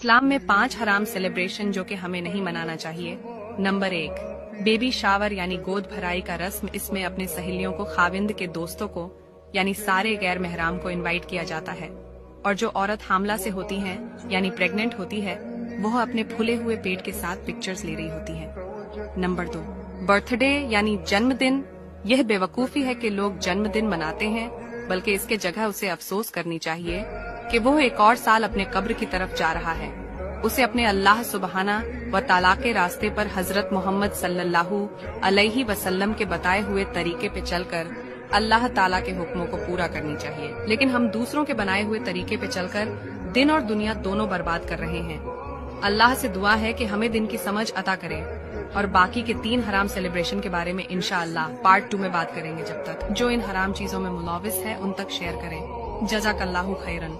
इस्लाम में 5 हराम सेलिब्रेशन जो कि हमें नहीं मनाना चाहिए। नंबर 1, बेबी शावर यानी गोद भराई का रस्म। इसमें अपने सहेलियों को खाविंद के दोस्तों को यानी सारे गैर महराम को इनवाइट किया जाता है, और जो औरत हामला से होती है यानी प्रेग्नेंट होती है वह अपने फूले हुए पेट के साथ पिक्चर्स ले रही होती है। नंबर 2, बर्थडे यानी जन्मदिन। यह बेवकूफी है कि लोग जन्मदिन मनाते हैं, बल्कि इसके जगह उसे अफसोस करनी चाहिए कि वह एक और साल अपने कब्र की तरफ जा रहा है। उसे अपने अल्लाह सुबहाना व ताला के रास्ते पर हजरत मोहम्मद सल्लल्लाहु अलैहि वसल्लम के बताए हुए तरीके पे चलकर अल्लाह ताला के हुक्मों को पूरा करनी चाहिए। लेकिन हम दूसरों के बनाए हुए तरीके पे चलकर दिन और दुनिया दोनों बर्बाद कर रहे हैं। अल्लाह से दुआ है कि हमें दिन की समझ अता करे, और बाकी के 3 हराम सेलिब्रेशन के बारे में इंशाअल्लाह पार्ट 2 में बात करेंगे। जब तक जो इन हराम चीजों में मुलविस है उन तक शेयर करें। जज़ाकल्लाहु खैरन।